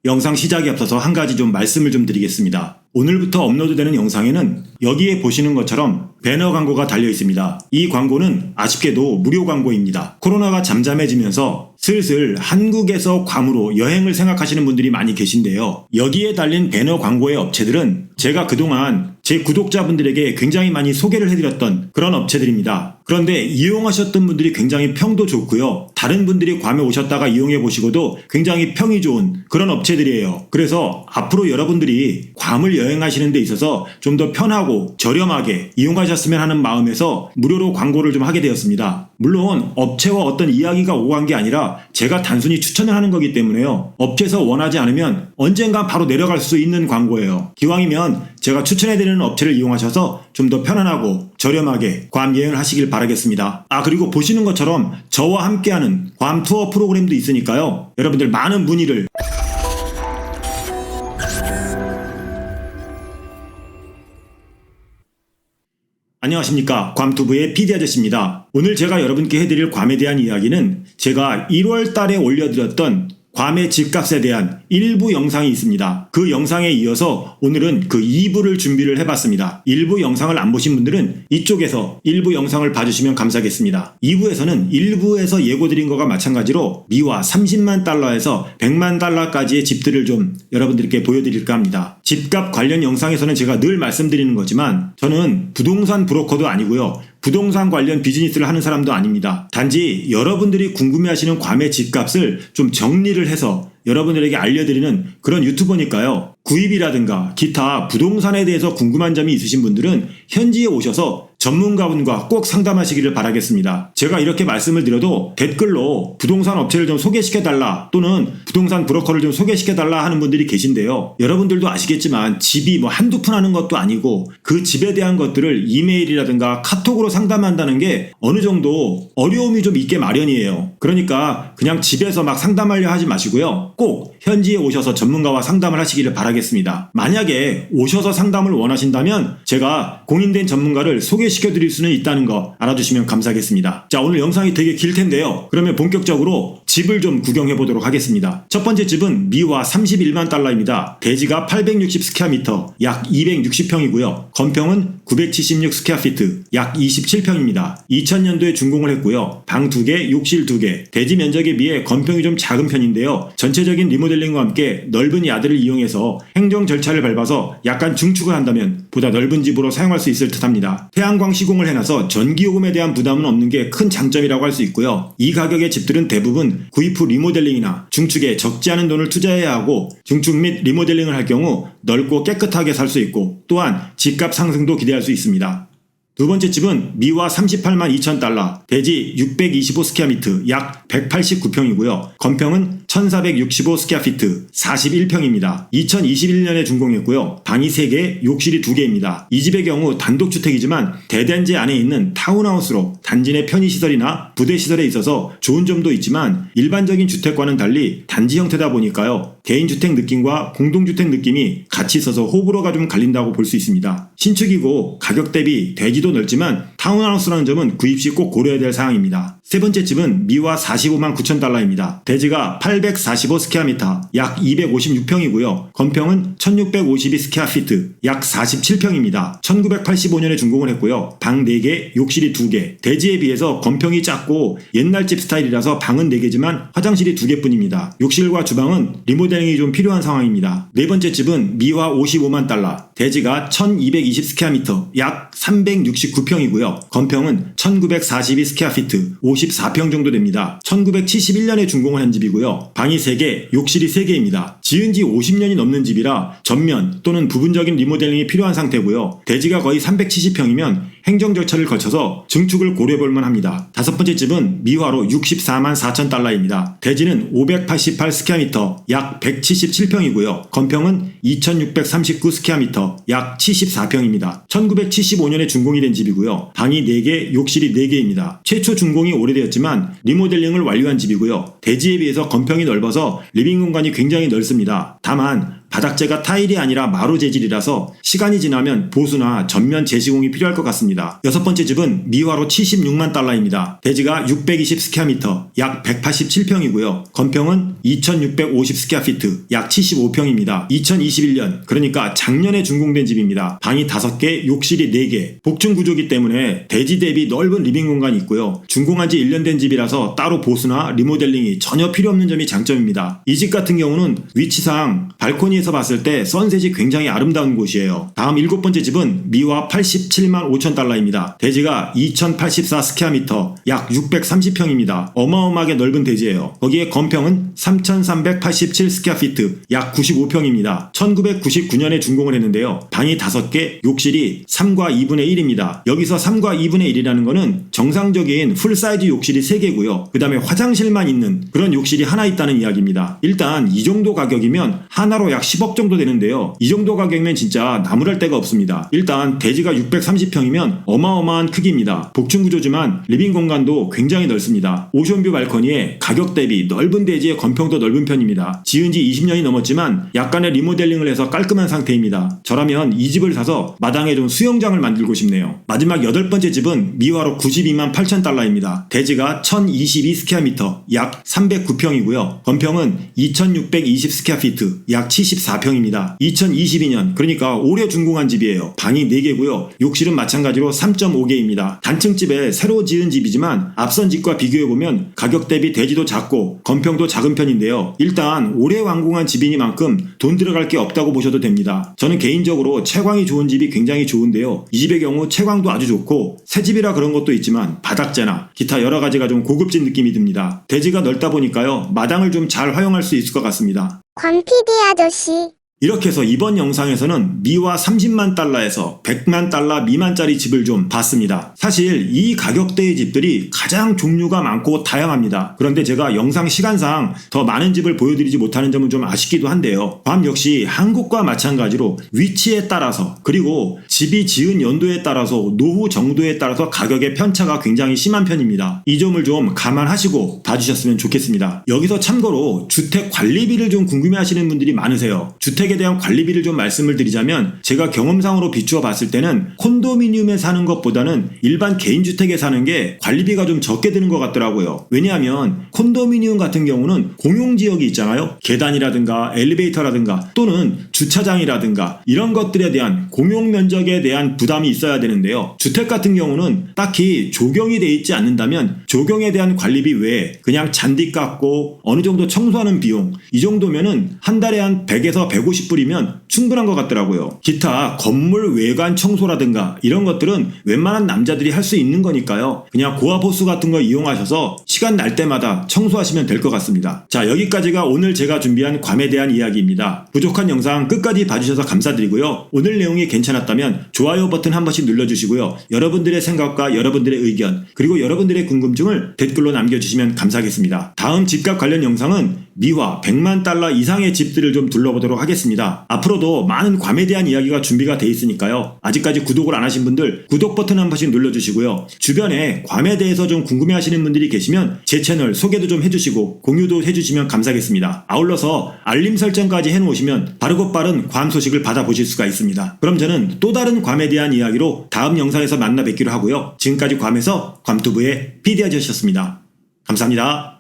영상 시작에 앞서서 한 가지 좀 말씀을 좀 드리겠습니다. 오늘부터 업로드되는 영상에는 여기에 보시는 것처럼 배너 광고가 달려 있습니다. 이 광고는 아쉽게도 무료 광고입니다. 코로나가 잠잠해지면서 슬슬 한국에서 괌으로 여행을 생각하시는 분들이 많이 계신데요. 여기에 달린 배너 광고의 업체들은 제가 그동안 제 구독자분들에게 굉장히 많이 소개를 해드렸던 그런 업체들입니다. 그런데 이용하셨던 분들이 굉장히 평도 좋고요. 다른 분들이 괌에 오셨다가 이용해 보시고도 굉장히 평이 좋은 그런 업체들이에요. 그래서 앞으로 여러분들이 괌을 여행하시는 데 있어서 좀 더 편하고 저렴하게 이용하셨으면 하는 마음에서 무료로 광고를 좀 하게 되었습니다. 물론 업체와 어떤 이야기가 오간 게 아니라 제가 단순히 추천을 하는 거기 때문에요. 업체에서 원하지 않으면 언젠가 바로 내려갈 수 있는 광고예요. 기왕이면 제가 추천해드리는 업체를 이용하셔서 좀 더 편안하고 저렴하게 괌 여행을 하시길 바라겠습니다. 그리고 보시는 것처럼 저와 함께하는 괌 투어 프로그램도 있으니까요. 여러분들 많은 문의를 안녕하십니까, 괌투브의 PD 아저씨입니다. 오늘 제가 여러분께 해드릴 괌에 대한 이야기는 제가 1월 달에 올려드렸던 괌의 집값에 대한 일부 영상이 있습니다. 그 영상에 이어서 오늘은 그 2부를 준비를 해봤습니다. 1부 영상을 안 보신 분들은 이쪽에서 1부 영상을 봐주시면 감사하겠습니다. 2부에서는 1부에서 예고드린 것과 마찬가지로 미화 30만 달러에서 100만 달러까지의 집들을 좀 여러분들께 보여드릴까 합니다. 집값 관련 영상에서는 제가 늘 말씀드리는 거지만 저는 부동산 브로커도 아니고요. 부동산 관련 비즈니스를 하는 사람도 아닙니다. 단지 여러분들이 궁금해하시는 괌의 집값을 좀 정리를 해서 여러분들에게 알려드리는 그런 유튜버니까요. 구입이라든가 기타 부동산에 대해서 궁금한 점이 있으신 분들은 현지에 오셔서 전문가분과 꼭 상담하시기를 바라겠습니다. 제가 이렇게 말씀을 드려도 댓글로 부동산 업체를 좀 소개시켜달라 또는 부동산 브로커를 좀 소개시켜달라 하는 분들이 계신데요. 여러분들도 아시겠지만 집이 뭐 한두 푼 하는 것도 아니고 그 집에 대한 것들을 이메일이라든가 카톡으로 상담한다는 게 어느 정도 어려움이 좀 있게 마련이에요. 그러니까 그냥 집에서 막 상담하려 하지 마시고요. 꼭 현지에 오셔서 전문가와 상담을 하시기를 바라겠습니다. 만약에 오셔서 상담을 원하신다면 제가 공인된 전문가를 소개시켜드릴 수는 있다는 거 알아두시면 감사하겠습니다. 자, 오늘 영상이 되게 길 텐데요. 그러면 본격적으로 집을 좀 구경해 보도록 하겠습니다. 첫 번째 집은 미화 31만 달러입니다. 대지가 860 스퀘어미터, 약 260평이고요. 건평은 976 스퀘어피트, 약 27평입니다. 2000년도에 준공을 했고요. 방 2개, 욕실 2개. 대지 면적에 비해 건평이 좀 작은 편인데요. 전체적인 리모델링과 함께 넓은 야드를 이용해서 행정 절차를 밟아서 약간 중축을 한다면 보다 넓은 집으로 사용할 수 있을 듯합니다. 태양광 시공을 해놔서 전기요금에 대한 부담은 없는 게 큰 장점이라고 할 수 있고요. 이 가격의 집들은 대부분 구입 후 리모델링이나 중축에 적지 않은 돈을 투자해야 하고 중축 및 리모델링을 할 경우 넓고 깨끗하게 살 수 있고 또한 집값 상승도 기대할 수 있습니다. 두 번째 집은 미화 38만 2천 달러, 대지 625 스퀘어미터, 약 189평이고요. 건평은 1465 스퀘어피트, 41평입니다. 2021년에 준공했고요. 방이 3개, 욕실이 2개입니다. 이 집의 경우 단독주택이지만 대단지 안에 있는 타운하우스로 단지 내 편의시설이나 부대시설에 있어서 좋은 점도 있지만 일반적인 주택과는 달리 단지 형태다 보니까요. 개인주택 느낌과 공동주택 느낌이 같이 있어서 호불호가 좀 갈린다고 볼 수 있습니다. 신축이고 가격 대비 대지도 넓지만 타운하우스라는 점은 구입 시 꼭 고려해야 될 사항입니다. 세 번째 집은 미화 45만 9천 달러입니다. 대지가 845 스퀘어미터, 약 256평이고요. 건평은 1652 스퀘어피트, 약 47평입니다. 1985년에 준공을 했고요. 방 4개, 욕실이 2개. 대지에 비해서 건평이 작고 옛날 집 스타일이라서 방은 4개지만 화장실이 2개뿐입니다. 욕실과 주방은 리모델링이 좀 필요한 상황입니다. 네 번째 집은 미화 55만 달러, 대지가 1220 스퀘어미터, 약 369평이고요. 건평은 1942 스퀘어피트, 54평 정도 됩니다. 1971년에 준공을 한 집이고요. 방이 3개, 욕실이 3개입니다. 지은 지 50년이 넘는 집이라 전면 또는 부분적인 리모델링이 필요한 상태고요. 대지가 거의 370평이면 행정 절차를 거쳐서 증축을 고려해볼만 합니다. 다섯 번째 집은 미화로 64만 4천 달러입니다. 대지는 588 스퀘어미터, 약 177평이고요. 건평은 2639 스퀘어미터, 약 74평입니다. 1975년에 준공이 된 집이고요. 방이 4개, 욕실이 4개입니다. 최초 준공이 오래되었지만 리모델링을 완료한 집이고요. 대지에 비해서 건평이 넓어서 리빙 공간이 굉장히 넓습니다. 다만 바닥재가 타일이 아니라 마루 재질이라서 시간이 지나면 보수나 전면 재시공이 필요할 것 같습니다. 여섯 번째 집은 미화로 76만 달러입니다. 대지가 620 스퀘어미터, 약 187평이고요. 건평은 2650 스퀘어피트, 약 75평입니다. 2021년, 그러니까 작년에 준공된 집입니다. 방이 5개, 욕실이 4개. 복층 구조기 때문에 대지 대비 넓은 리빙 공간이 있고요. 준공한 지 1년 된 집이라서 따로 보수나 리모델링이 전혀 필요 없는 점이 장점입니다. 이 집 같은 경우는 위치상 발코니에서 봤을 때 선셋이 굉장히 아름다운 곳이에요. 다음 7번째 집은 미화 87만 5천 달러입니다. 대지가 2084 스퀘어미터, 약 630평입니다. 어마어마하게 넓은 대지예요. 거기에 건평은 3387 스퀘어피트, 약 95평입니다. 1999년에 준공을 했는데요. 방이 5개, 욕실이 3과 2분의 1입니다. 여기서 3과 2분의 1이라는 거는 정상적인 풀사이즈 욕실이 3개고요. 그 다음에 화장실만 있는 그런 욕실이 하나 있다는 이야기입니다. 일단 이 정도 가격이면 하나로 약 10억 정도 되는데요. 이 정도 가격이면 진짜 나무랄 데가 없습니다. 일단 대지가 630평이면 어마어마한 크기입니다. 복층 구조지만 리빙 공간도 굉장히 넓습니다. 오션뷰 발코니에 가격 대비 넓은 대지의 건평도 넓은 편입니다. 지은 지 20년이 넘었지만 약간의 리모델링을 해서 깔끔한 상태입니다. 저라면 이 집을 사서 마당에 좀 수영장을 만들고 싶네요. 마지막 8번째 집은 미화로 92만 8천 달러입니다. 대지가 1022 스퀘어미터, 약 309평이고요. 건평은 2620 스퀘어피트, 약 74평입니다. 2022년, 그러니까 올해 준공한 집이에요. 방이 4개고요. 욕실은 마찬가지로 3.5개입니다. 단층집에 새로 지은 집이지만 앞선 집과 비교해보면 가격 대비 대지도 작고 건평도 작은 편인데요. 일단 올해 완공한 집이니만큼 돈 들어갈 게 없다고 보셔도 됩니다. 저는 개인적으로 채광이 좋은 집이 굉장히 좋은데요. 이 집의 경우 채광도 아주 좋고 새 집이라 그런 것도 있지만 바닥재나 기타 여러 가지가 좀 고급진 느낌이 듭니다. 대지가 넓다 보니까요. 마당을 좀 잘 활용할 수 있을 것 같습니다. 권 PD 아저씨. 이렇게 해서 이번 영상에서는 미화 30만 달러에서 100만 달러 미만짜리 집을 좀 봤습니다. 사실 이 가격대의 집들이 가장 종류가 많고 다양합니다. 그런데 제가 영상 시간상 더 많은 집을 보여드리지 못하는 점은 좀 아쉽기도 한데요. 괌 역시 한국과 마찬가지로 위치에 따라서 그리고 집이 지은 연도에 따라서 노후 정도에 따라서 가격의 편차가 굉장히 심한 편입니다. 이 점을 좀 감안하시고 봐주셨으면 좋겠습니다. 여기서 참고로 주택 관리비를 좀 궁금해하시는 분들이 많으세요. 주택에 대한 관리비를 좀 말씀을 드리자면 제가 경험상으로 비추어 봤을 때는 콘도미니엄에 사는 것보다는 일반 개인주택에 사는 게 관리비가 좀 적게 드는 것 같더라고요. 왜냐하면 콘도미니엄 같은 경우는 공용지역이 있잖아요. 계단이라든가 엘리베이터라든가 또는 주차장이라든가 이런 것들에 대한 공용 면적에 대한 부담이 있어야 되는데요. 주택 같은 경우는 딱히 조경이 돼 있지 않는다면 조경에 대한 관리비 외에 그냥 잔디 깎고 어느 정도 청소하는 비용 이 정도면은 한 달에 한 100에서 150불이면 충분한 것 같더라고요. 기타 건물 외관 청소라든가 이런 것들은 웬만한 남자들이 할 수 있는 거니까요. 그냥 고압 호스 같은 거 이용하셔서 시간 날 때마다 청소하시면 될 것 같습니다. 자, 여기까지가 오늘 제가 준비한 괌에 대한 이야기입니다. 부족한 영상 끝까지 봐주셔서 감사드리고요. 오늘 내용이 괜찮았다면 좋아요 버튼 한 번씩 눌러주시고요. 여러분들의 생각과 여러분들의 의견 그리고 여러분들의 궁금증을 댓글로 남겨주시면 감사하겠습니다. 다음 집값 관련 영상은 미화 100만 달러 이상의 집들을 좀 둘러보도록 하겠습니다. 앞으로도 많은 괌에 대한 이야기가 준비가 돼 있으니까요. 아직까지 구독을 안 하신 분들 구독 버튼 한 번씩 눌러주시고요. 주변에 괌에 대해서 좀 궁금해하시는 분들이 계시면 제 채널 소개도 좀 해주시고 공유도 해주시면 감사하겠습니다. 아울러서 알림 설정까지 해놓으시면 바르고 빠른 괌 소식을 받아보실 수가 있습니다. 그럼 저는 또 다른 괌에 대한 이야기로 다음 영상에서 만나 뵙기로 하고요. 지금까지 괌에서 괌투브의 PD 아저씨였습니다. 감사합니다.